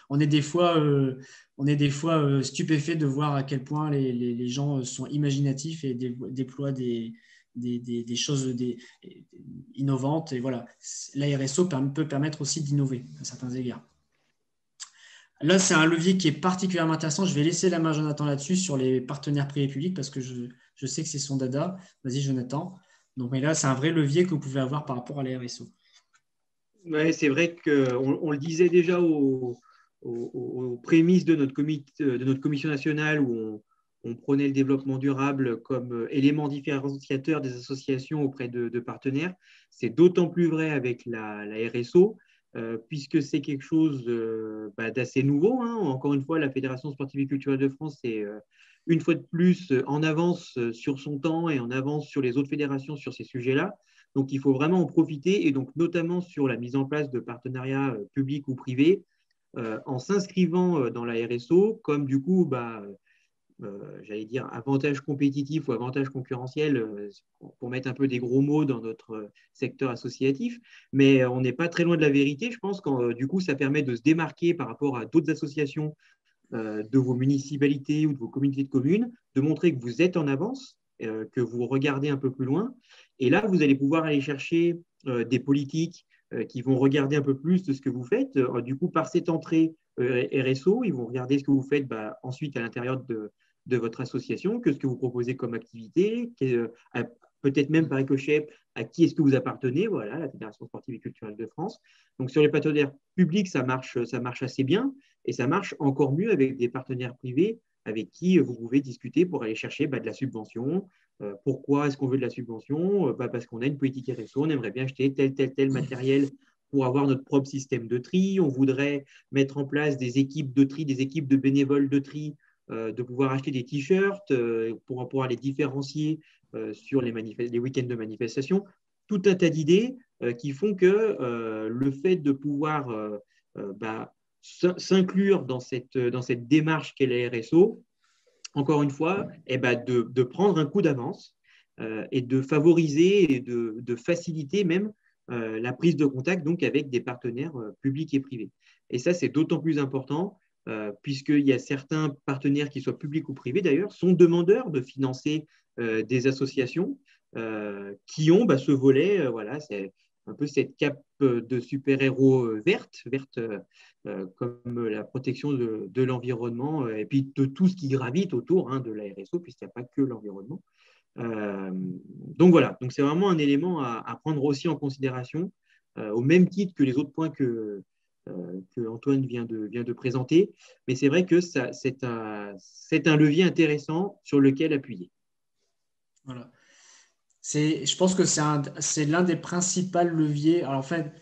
on est des fois, stupéfait de voir à quel point les gens sont imaginatifs et déploient des choses innovantes. Et voilà, la RSO peut permettre aussi d'innover à certains égards. Là, c'est un levier qui est particulièrement intéressant. Je vais laisser la main à Jonathan là-dessus sur les partenaires privés publics parce que je sais que c'est son dada. Vas-y, Jonathan. Donc, mais là, c'est un vrai levier que vous pouvez avoir par rapport à la RSO. Ouais, c'est vrai qu'on le disait déjà aux prémices de notre commission nationale où on prenait le développement durable comme élément différenciateur des associations auprès de partenaires. C'est d'autant plus vrai avec la RSO. Puisque c'est quelque chose d'assez nouveau. Hein. Encore une fois, la Fédération sportive et culturelle de France est une fois de plus en avance sur son temps et en avance sur les autres fédérations sur ces sujets-là. Donc, il faut vraiment en profiter, et donc notamment sur la mise en place de partenariats publics ou privés, en s'inscrivant dans la RSO, comme du coup, j'allais dire, avantage compétitif ou avantage concurrentiel, pour mettre un peu des gros mots dans notre secteur associatif. Mais on n'est pas très loin de la vérité. Je pense que du coup, ça permet de se démarquer par rapport à d'autres associations de vos municipalités ou de vos communautés de communes, de montrer que vous êtes en avance, que vous regardez un peu plus loin. Et là, vous allez pouvoir aller chercher des politiques qui vont regarder un peu plus de ce que vous faites. Du coup, par cette entrée RSO, ils vont regarder ce que vous faites ensuite à l'intérieur de votre association, que ce que vous proposez comme activité, peut-être même par ricochet, à qui est-ce que vous appartenez, voilà, la Fédération sportive et culturelle de France. Donc, sur les partenaires publics, ça marche assez bien, et ça marche encore mieux avec des partenaires privés avec qui vous pouvez discuter pour aller chercher de la subvention. Pourquoi est-ce qu'on veut de la subvention? Parce qu'on a une politique RSO, on aimerait bien acheter tel matériel pour avoir notre propre système de tri. On voudrait mettre en place des équipes de tri, des équipes de bénévoles de tri, de pouvoir acheter des t-shirts pour pouvoir les différencier sur les week-ends de manifestation. Tout un tas d'idées qui font que le fait de pouvoir s'inclure dans cette démarche qu'est la RSO, encore une fois, de prendre un coup d'avance et de favoriser et de faciliter même la prise de contact donc, avec des partenaires publics et privés. Et ça, c'est d'autant plus important puisqu'il y a certains partenaires, qui soient publics ou privés d'ailleurs, sont demandeurs de financer des associations qui ont ce volet, voilà, c'est un peu cette cape de super-héros verte comme la protection de l'environnement et puis de tout ce qui gravite autour de la RSO, puisqu'il n'y a pas que l'environnement. Donc voilà, donc c'est vraiment un élément à prendre aussi en considération, au même titre que les autres points que Antoine vient de présenter. Mais c'est vrai que c'est un levier intéressant sur lequel appuyer. Voilà. Je pense que c'est l'un des principaux leviers. Alors en fait,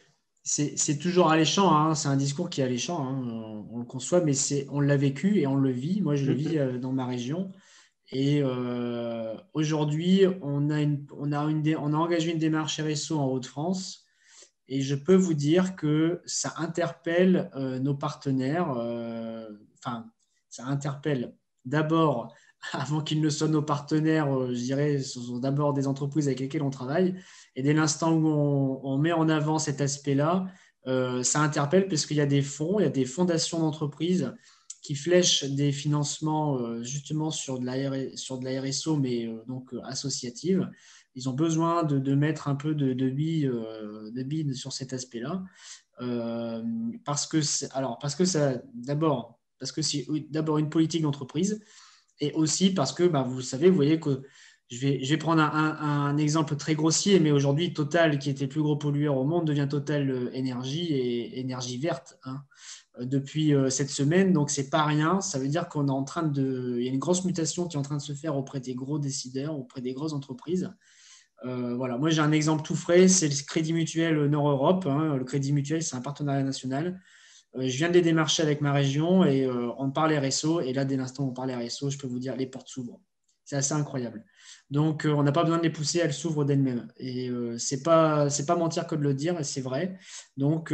c'est toujours alléchant, hein, c'est un discours qui est alléchant, hein, on le conçoit, mais on l'a vécu et on le vit. Moi, je le vis dans ma région. Et aujourd'hui, on a engagé une démarche RSO en Hauts-de-France. Et je peux vous dire que ça interpelle nos partenaires. Ça interpelle d'abord, avant qu'ils ne soient nos partenaires, je dirais, ce sont d'abord des entreprises avec lesquelles on travaille. Et dès l'instant où on met en avant cet aspect-là, ça interpelle parce qu'il y a des fonds, il y a des fondations d'entreprises qui flèchent des financements justement sur de la RSO, mais donc associative. Ils ont besoin de mettre un peu de billes sur cet aspect-là. Parce que c'est d'abord une politique d'entreprise, et aussi parce que vous savez, vous voyez que je vais prendre un exemple très grossier, mais aujourd'hui, Total, qui était le plus gros pollueur au monde, devient Total Énergie et énergie verte depuis cette semaine. Donc, ce n'est pas rien. Ça veut dire qu'on est il y a une grosse mutation qui est en train de se faire auprès des gros décideurs, auprès des grosses entreprises. Voilà. Moi, j'ai un exemple tout frais, c'est le Crédit Mutuel Nord-Europe. Le Crédit Mutuel, c'est un partenariat national. Je viens de les démarcher avec ma région et on parle RSO. Et là, dès l'instant où on parle RSO, je peux vous dire, les portes s'ouvrent. C'est assez incroyable. Donc, on n'a pas besoin de les pousser, elles s'ouvrent d'elles-mêmes. Et c'est pas mentir que de le dire, et c'est vrai. Donc,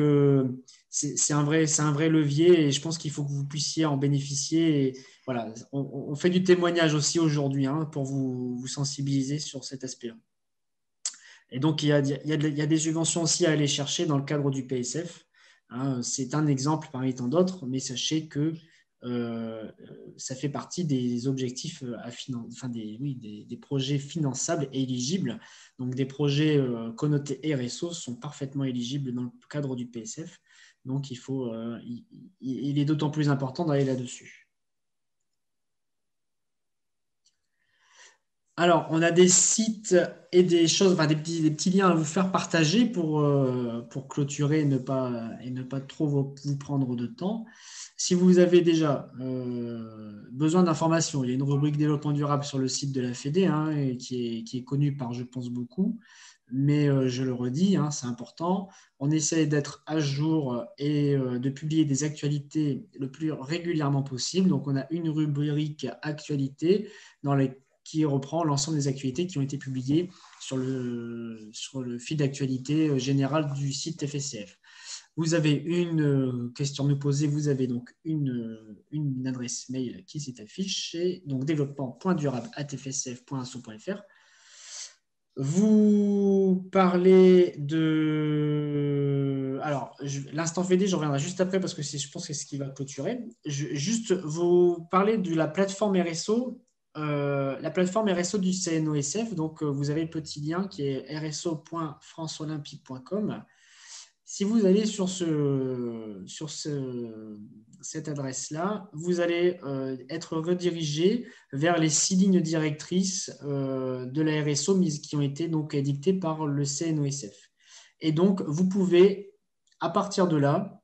c'est un vrai levier et je pense qu'il faut que vous puissiez en bénéficier. Et voilà, on fait du témoignage aussi aujourd'hui pour vous sensibiliser sur cet aspect-là. Et donc, il y a des subventions aussi à aller chercher dans le cadre du PSF. C'est un exemple parmi tant d'autres, mais sachez que ça fait partie des objectifs des projets finançables et éligibles. Donc, des projets connotés RSO sont parfaitement éligibles dans le cadre du PSF. Donc, il est d'autant plus important d'aller là-dessus. Alors, on a des sites et des choses, des petits liens à vous faire partager pour clôturer et ne pas trop vous prendre de temps. Si vous avez déjà besoin d'informations, il y a une rubrique développement durable sur le site de la Fédé et qui est connue par, je pense, beaucoup. Mais je le redis, c'est important. On essaie d'être à jour et de publier des actualités le plus régulièrement possible. Donc, on a une rubrique actualité qui reprend l'ensemble des actualités qui ont été publiées sur le fil d'actualité général du site FSCF. Vous avez une question à nous poser, vous avez donc une adresse mail qui s'est affichée, donc développement.durable@fscf.asso.fr. Vous parlez de... Alors, l'instant FED, je reviendrai juste après parce que je pense que c'est ce qui va clôturer. Juste, vous parlez de la plateforme RSO. La plateforme RSO du CNOSF, donc vous avez le petit lien qui est rso.franceolympique.com. Si vous allez sur cette adresse-là, vous allez être redirigé vers les 6 lignes directrices de la RSO qui ont été donc édictées par le CNOSF. Et donc, vous pouvez, à partir de là,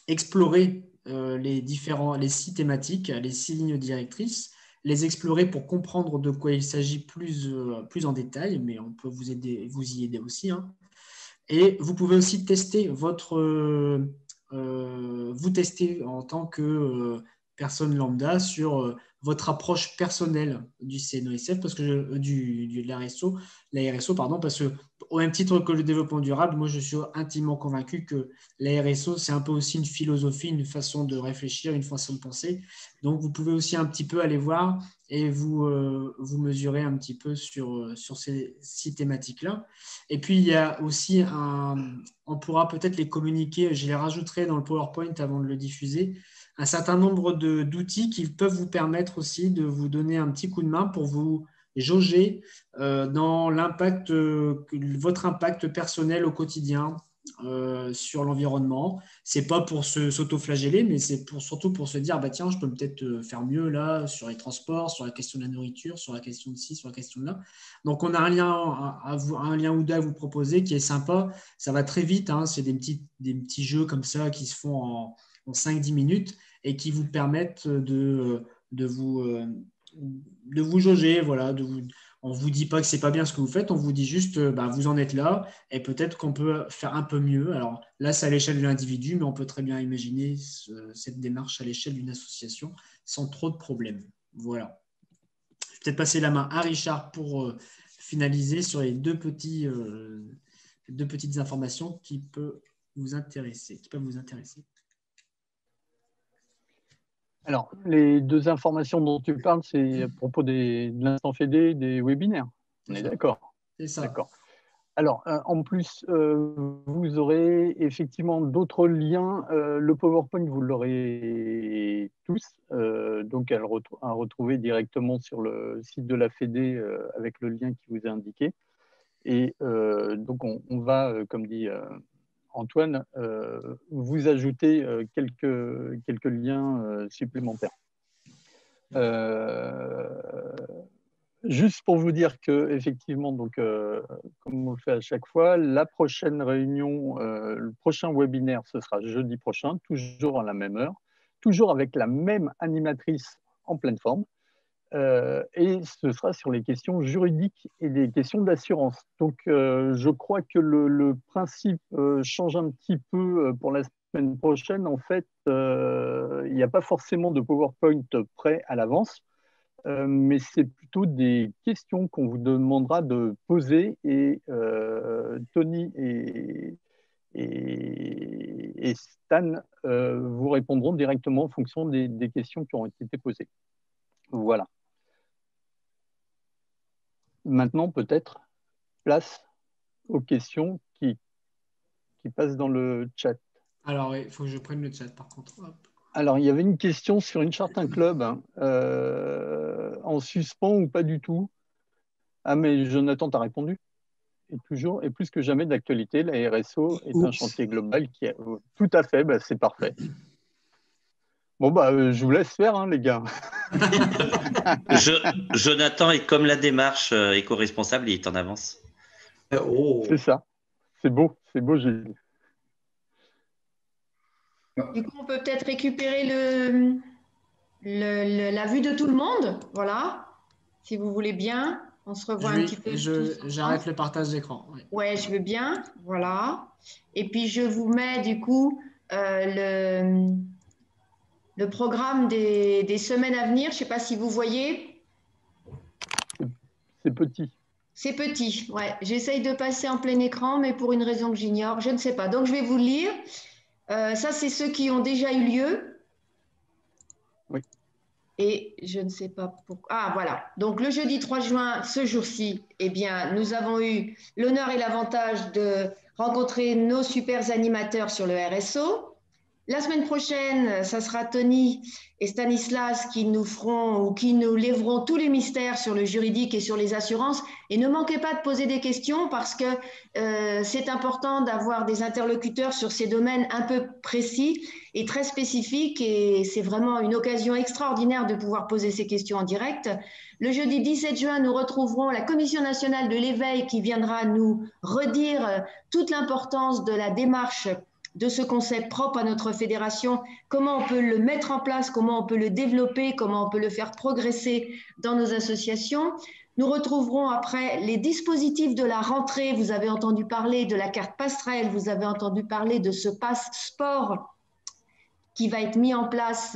explorer les 6 thématiques, les 6 lignes directrices, les explorer pour comprendre de quoi il s'agit plus en détail, mais on peut vous y aider aussi. Et vous pouvez aussi tester vous tester en tant que personne lambda sur votre approche personnelle du CNOSF, parce que de la RSO, pardon, parce que au même titre que le développement durable, moi je suis intimement convaincu que la RSO, c'est un peu aussi une philosophie, une façon de réfléchir, une façon de penser. Donc vous pouvez aussi un petit peu aller voir et vous mesurer un petit peu sur ces 6 thématiques-là. Et puis, il y a aussi on pourra peut-être les communiquer, je les rajouterai dans le PowerPoint avant de le diffuser, un certain nombre d'outils qui peuvent vous permettre aussi de vous donner un petit coup de main pour vous jauger dans votre impact personnel au quotidien sur l'environnement. C'est pas pour s'auto-flageller, mais c'est surtout pour se dire tiens, je peux peut-être faire mieux là sur les transports, sur la question de la nourriture, sur la question de ci, sur la question de là. Donc on a un lien ou deux à vous proposer qui est sympa. Ça va très vite, c'est des petits jeux comme ça qui se font en 5-10 minutes et qui vous permettent de vous jauger, voilà, on ne vous dit pas que ce n'est pas bien ce que vous faites, on vous dit juste vous en êtes là et peut-être qu'on peut faire un peu mieux. Alors là, c'est à l'échelle de l'individu, mais on peut très bien imaginer cette démarche à l'échelle d'une association sans trop de problèmes. Voilà. Je vais peut-être passer la main à Richard pour finaliser sur les deux petites informations qui peuvent vous intéresser. Alors, les 2 informations dont tu parles, c'est à propos de l'instant FEDE des webinaires. On est d'accord? C'est ça. D'accord. Alors, en plus, vous aurez effectivement d'autres liens. Le PowerPoint, vous l'aurez tous, donc à retrouver directement sur le site de la Fédé avec le lien qui vous est indiqué. Et donc, on va, comme dit Antoine, vous ajouter quelques liens supplémentaires. Juste pour vous dire que effectivement, donc, comme on le fait à chaque fois, la prochaine réunion, le prochain webinaire, ce sera jeudi prochain, toujours à la même heure, toujours avec la même animatrice en pleine forme. Et ce sera sur les questions juridiques et les questions d'assurance. Donc, je crois que le principe change un petit peu pour la semaine prochaine. En fait, il n'y a pas forcément de PowerPoint prêt à l'avance. mais c'est plutôt des questions qu'on vous demandera de poser et Tony et Stan vous répondront directement en fonction des questions qui ont été posées. Voilà. Maintenant, peut-être, place aux questions qui passent dans le chat. Alors, il faut que je prenne le chat, par contre. Hop. Alors, il y avait une question sur une charte, un club, en suspens ou pas du tout. Ah, mais Jonathan, tu as répondu. Et toujours, et plus que jamais d'actualité, la RSO est un chantier global qui est tout à fait, bah, c'est parfait. Bon, bah, je vous laisse faire, hein, les gars. Jonathan est comme la démarche éco-responsable, il est en avance. Oh. C'est ça. C'est beau, j'ai lu. Du coup, on peut peut-être récupérer la vue de tout le monde. Voilà, si vous voulez bien. On se revoit un petit peu. J'arrête le partage d'écran. Oui. Ouais, je veux bien. Voilà. Et puis, je vous mets du coup le programme des semaines à venir. Je ne sais pas si vous voyez. C'est petit. C'est petit, ouais. J'essaye de passer en plein écran, mais pour une raison que j'ignore, je ne sais pas. Donc, je vais vous le lire. Ça, c'est ceux qui ont déjà eu lieu. Oui. Et je ne sais pas pourquoi. Ah, voilà. Donc, le jeudi 3 juin, ce jour-ci, eh bien, nous avons eu l'honneur et l'avantage de rencontrer nos super animateurs sur le RSO. La semaine prochaine, ça sera Tony et Stanislas qui nous feront ou qui nous lèveront tous les mystères sur le juridique et sur les assurances. Et ne manquez pas de poser des questions parce que c'est important d'avoir des interlocuteurs sur ces domaines un peu précis et très spécifiques. Et c'est vraiment une occasion extraordinaire de pouvoir poser ces questions en direct. Le jeudi 17 juin, nous retrouverons la Commission nationale de l'éveil qui viendra nous redire toute l'importance de la démarche de ce concept propre à notre fédération, comment on peut le mettre en place, comment on peut le développer, comment on peut le faire progresser dans nos associations. Nous retrouverons après les dispositifs de la rentrée. Vous avez entendu parler de la carte passerelle, vous avez entendu parler de ce passe sport qui va être mis en place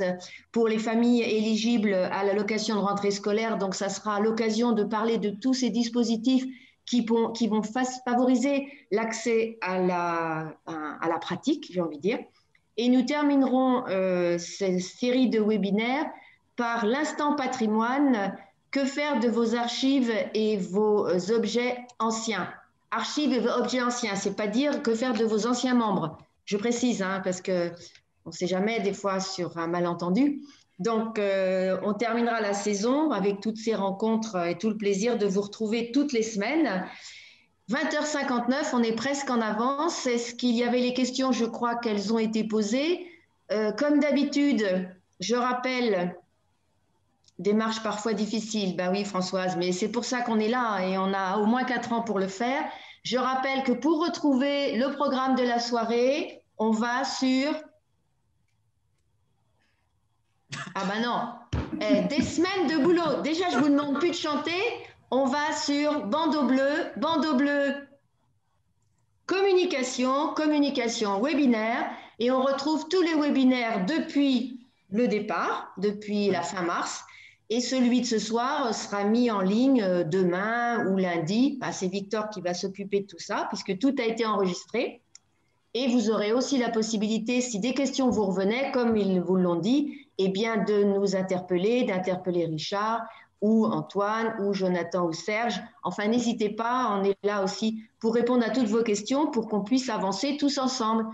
pour les familles éligibles à l'allocation de rentrée scolaire. Donc, ça sera l'occasion de parler de tous ces dispositifs qui vont favoriser l'accès à la pratique, j'ai envie de dire. Et nous terminerons cette série de webinaires par l'instant patrimoine. Que faire de vos archives et vos objets anciens? Archives et objets anciens, c'est pas dire que faire de vos anciens membres. Je précise, hein, parce qu'on ne sait jamais des fois sur un malentendu. Donc, on terminera la saison avec toutes ces rencontres et tout le plaisir de vous retrouver toutes les semaines. 20h59, on est presque en avance. Est-ce qu'il y avait les questions? Je crois qu'elles ont été posées. Comme d'habitude, je rappelle, démarche parfois difficile. Ben oui, Françoise, mais c'est pour ça qu'on est là et on a au moins 4 ans pour le faire. Je rappelle que pour retrouver le programme de la soirée, on va sur... Ah ben non, des semaines de boulot. Déjà, je ne vous demande plus de chanter. On va sur bandeau bleu, communication, webinaire. Et on retrouve tous les webinaires depuis le départ, depuis la fin mars. Et celui de ce soir sera mis en ligne demain ou lundi. C'est Victor qui va s'occuper de tout ça, puisque tout a été enregistré. Et vous aurez aussi la possibilité, si des questions vous revenaient, comme ils vous l'ont dit, eh bien de nous interpeller, d'interpeller Richard ou Antoine ou Jonathan ou Serge. Enfin, n'hésitez pas, on est là aussi pour répondre à toutes vos questions pour qu'on puisse avancer tous ensemble.